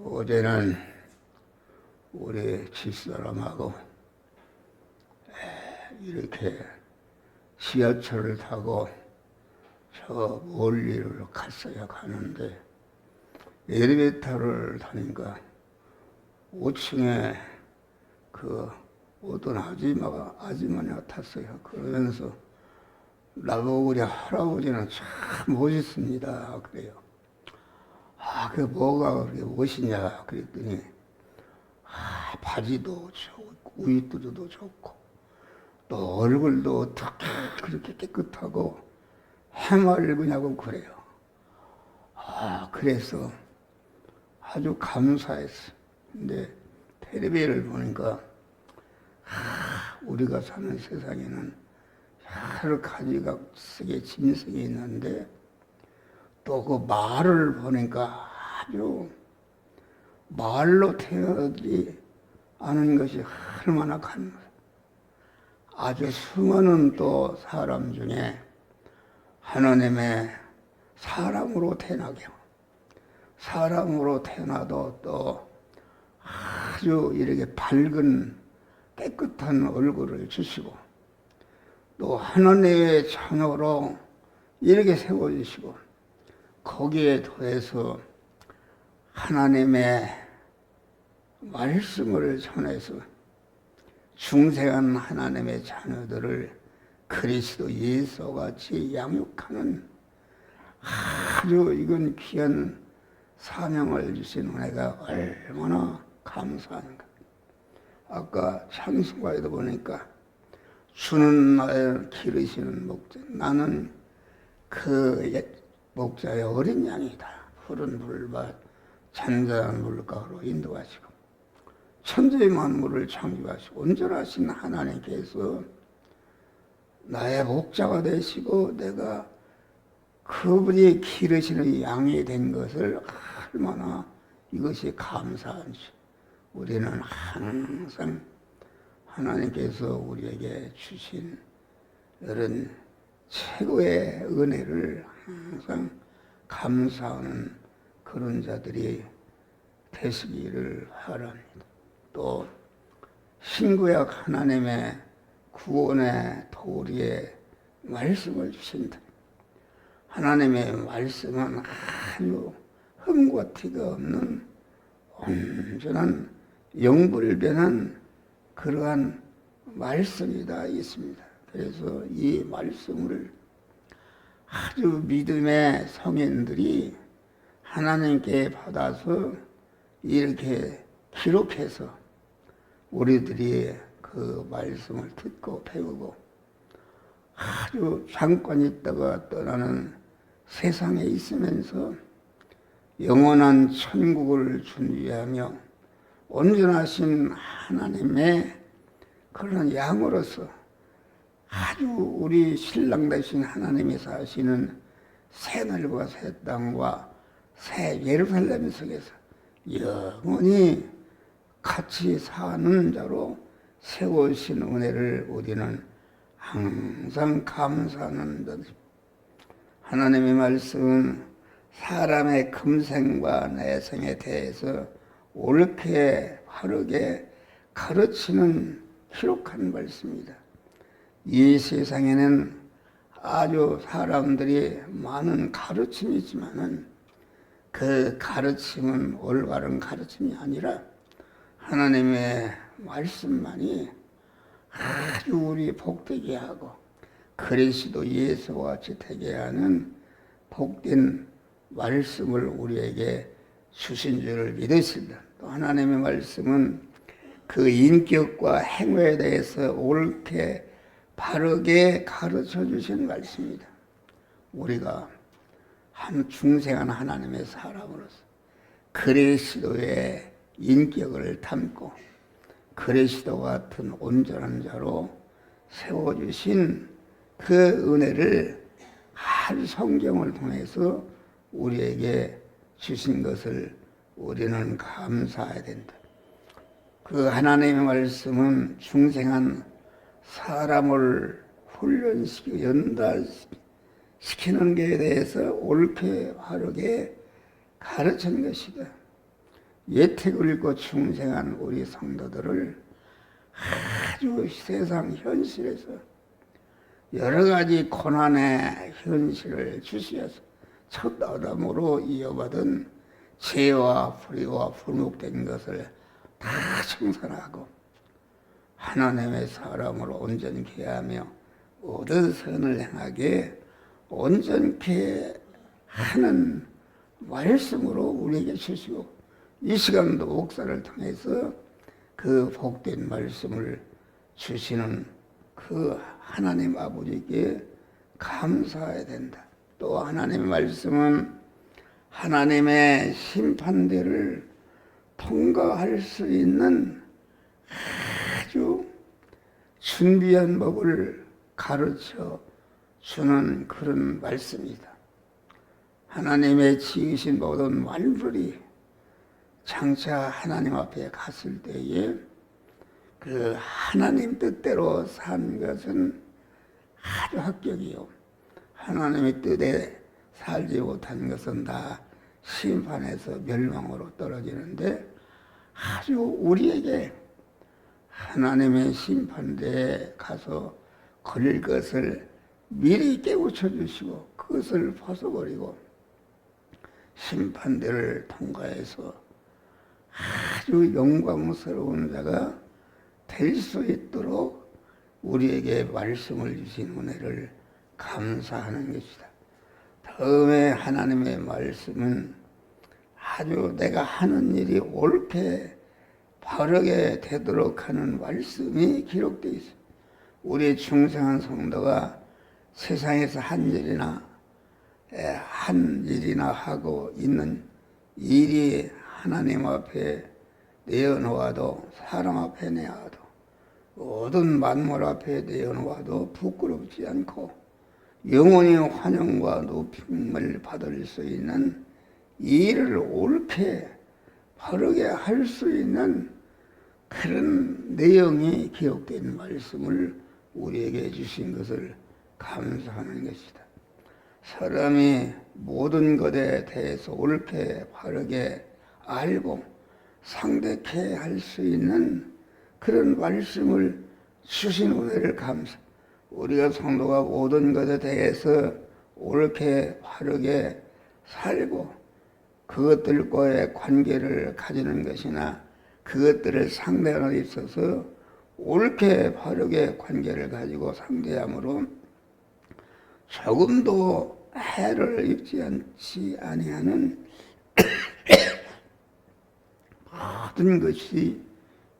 어제는 우리 집사람하고 이렇게 지하철을 타고 저 멀리를 갔어야 가는데 엘리베이터를 타니까 5층에 그 어떤 아줌마가 탔어요. 그러면서 나보고 우리 할아버지는 참 멋있습니다. 그래요. 그 뭐가 그렇게 멋있냐 그랬더니 바지도 좋고 위뚜루도 좋고 또 얼굴도 어떻게 그렇게 깨끗하고 해맑으냐고 그래요. 그래서 아주 감사했어. 근데 텔레비를 보니까 우리가 사는 세상에는 여러 가지가 쓰게 짐승이 있는데 또 그 말을 보니까 아주 말로 태어나지 않은 것이 얼마나 감사. 아주 수많은 또 사람 중에 하나님의 사람으로 태어나게 하고 사람으로 태어나도 또 아주 이렇게 밝은 깨끗한 얼굴을 주시고 또 하나님의 자녀로 이렇게 세워주시고 거기에 더해서 하나님의 말씀을 전해서 중생한 하나님의 자녀들을 그리스도 예수같이 양육하는 아주 이건 귀한 사명을 주신 은혜가 얼마나 감사한가. 아까 찬송가에도 보니까 주는 나를 기르시는 목자, 나는 그 목자의 어린 양이다. 푸른 풀밭 잔잔한 물가로 인도하시고 천지의 만물을 창조하시고 온전하신 하나님께서 나의 목자가 되시고 내가 그분이 기르시는 양이 된 것을 얼마나 이것이 감사한지 우리는 항상 하나님께서 우리에게 주신 이런 최고의 은혜를 항상 감사하는 그런 자들이 되시기를 바랍니다. 또 신구약 하나님의 구원의 도리의 말씀을 주신다. 하나님의 말씀은 아주 흠과 티가 없는 온전한 영불변한 그러한 말씀이 다 있습니다. 그래서 이 말씀을 아주 믿음의 성인들이 하나님께 받아서 이렇게 기록해서 우리들이 그 말씀을 듣고 배우고 아주 잠깐 있다가 떠나는 세상에 있으면서 영원한 천국을 준비하며 온전하신 하나님의 그런 양으로서 아주 우리 신랑 되신 하나님이 사시는 새하늘과 새 땅과 새 예루살렘 속에서 영원히 같이 사는 자로 세우신 은혜를 우리는 항상 감사하는 것. 하나님의 말씀은 사람의 금생과 내생에 대해서 옳게 바르게 가르치는 기록한 말씀입니다. 이 세상에는 아주 사람들이 많은 가르침이 있지만은 그 가르침은 올바른 가르침이 아니라 하나님의 말씀만이 아주 우리 복되게 하고 그리스도 예수와 같이 되게 하는 복된 말씀을 우리에게 주신 줄을 믿으십니다. 또 하나님의 말씀은 그 인격과 행위에 대해서 옳게 바르게 가르쳐 주신 말씀입니다. 우리가 한 중생한 하나님의 사람으로서 그리스도의 인격을 담고 그리스도 같은 온전한 자로 세워주신 그 은혜를 한 성경을 통해서 우리에게 주신 것을 우리는 감사해야 된다. 그 하나님의 말씀은 중생한 사람을 훈련시키고 연달시키는 것에 대해서 옳게 바르게 가르치는 것이다. 예택을 읽고 중생한 우리 성도들을 아주 세상 현실에서 여러 가지 고난의 현실을 주시어서 첫 아담으로 이어받은 죄와 불의와 불목된 것을 다 청산하고 하나님의 사람으로 온전케 하며 모든 선을 행하게 온전케 하는 말씀으로 우리에게 주시고 이 시간도 목사를 통해서 그 복된 말씀을 주시는 그 하나님 아버지께 감사해야 된다. 또 하나님의 말씀은 하나님의 심판대를 통과할 수 있는 아주 준비한 법을 가르쳐 주는 그런 말씀이다. 하나님의 지으신 모든 만물이 장차 하나님 앞에 갔을 때에 그 하나님 뜻대로 산 것은 아주 합격이요. 하나님의 뜻에 살지 못한 것은 다 심판에서 멸망으로 떨어지는데 아주 우리에게 하나님의 심판대에 가서 걸릴 것을 미리 깨우쳐 주시고 그것을 벗어버리고 심판대를 통과해서 아주 영광스러운 자가 될 수 있도록 우리에게 말씀을 주신 은혜를 감사하는 것이다. 다음에 하나님의 말씀은 아주 내가 하는 일이 옳게 바르게 되도록 하는 말씀이 기록되어 있습니다. 우리 중생한 성도가 세상에서 한 일이나 하고 있는 일이 하나님 앞에 내어놓아도 사람 앞에 내어도 모든 만물 앞에 내어놓아도 부끄럽지 않고 영원히 환영과 높임을 받을 수 있는 일을 옳게 바르게 할 수 있는 그런 내용이 기록된 말씀을 우리에게 주신 것을 감사하는 것이다. 사람이 모든 것에 대해서 옳게 바르게 알고 상대케 할 수 있는 그런 말씀을 주신 은혜를 감사. 우리가 성도가 모든 것에 대해서 옳게 바르게 살고 그것들과의 관계를 가지는 것이나 그것들을 상대하는 데 있어서 옳게 바르게 관계를 가지고 상대함으로 조금도 해를 입지 않지 아니하는 모든 것이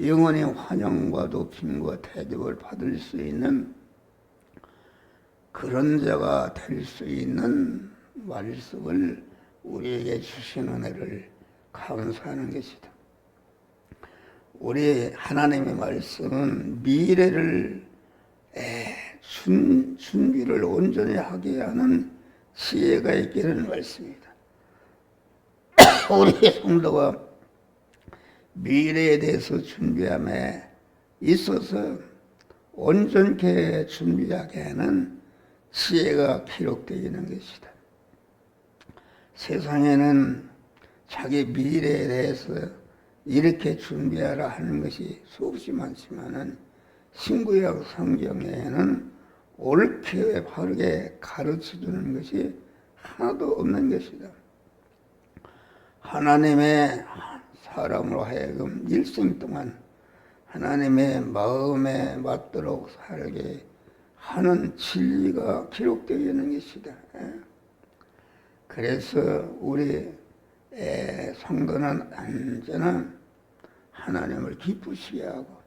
영원히 환영과 높임과 대접을 받을 수 있는 그런 자가 될 수 있는 말씀을 우리에게 주신 은혜를 감사하는 것이다. 우리 하나님의 말씀은 미래를 준비를 온전히 하게 하는 지혜가 있기를 말씀입니다. 우리 성도가 미래에 대해서 준비함에 있어서 온전케 준비하게 하는 지혜가 기록되어 있는 것이다. 세상에는 자기 미래에 대해서 이렇게 준비하라 하는 것이 수없이 많지만은 신구약 성경에는 옳게 바르게 가르쳐주는 것이 하나도 없는 것이다. 하나님의 사람으로 하여금 일생 동안 하나님의 마음에 맞도록 살게 하는 진리가 기록되어 있는 것이다. 그래서 우리 성도는 언제나 하나님을 기쁘시게 하고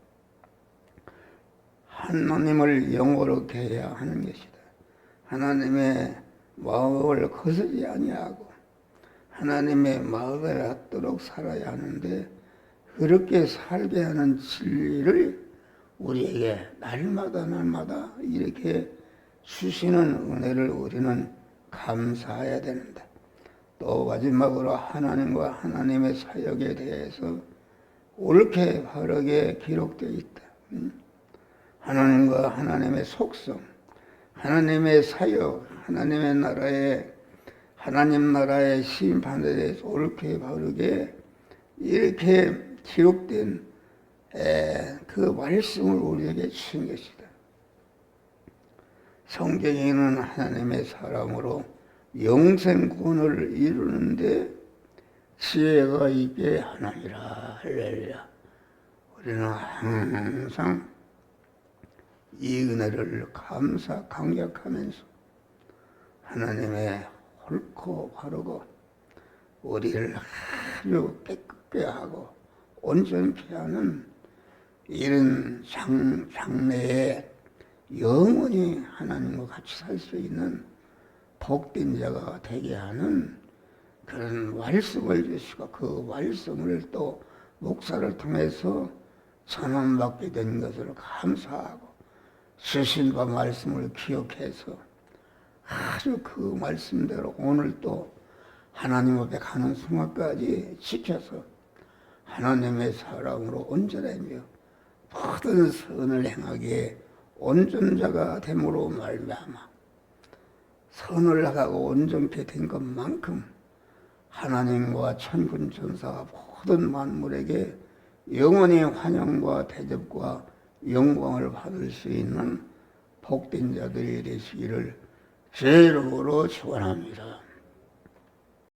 하나님을 영원하게 해야 하는 것이다. 하나님의 마음을 거스르지 아니하고 하나님의 마음에 맞도록 살아야 하는데 그렇게 살게 하는 진리를 우리에게 날마다 이렇게 주시는 은혜를 우리는 감사해야 되는다. 또 마지막으로 하나님과 하나님의 사역에 대해서 옳게 바르게 기록되어 있다. 하나님과 하나님의 속성, 하나님의 사역, 하나님 나라의 심판에 대해서 옳게 바르게 이렇게 기록된 그 말씀을 우리에게 주신 것이다. 성경에는 하나님의 사람으로 영생구원을 이루는데 지혜가 있게 하나니라. 할렐루야. 우리는 항상 이 은혜를 감격하면서 하나님의 옳고 바르고 우리를 아주 깨끗게 하고 온전케 하는 이런 장래에 영원히 하나님과 같이 살 수 있는 복된 자가 되게 하는 그런 말씀을 주시고 그 말씀을 또 목사를 통해서 전함받게 된 것을 감사하고 주신 바 말씀을 기억해서 아주 그 말씀대로 오늘 또 하나님 앞에 가는 순간까지 지켜서 하나님의 사랑으로 온전하며 모든 선을 행하기에 온전자가 됨으로 말미암아 선을 하고 온전케 된 것만큼 하나님과 천군 천사와 모든 만물에게 영원히 환영과 대접과 영광을 받을 수 있는 복된 자들이 되시기를 제 이름으로 축원합니다.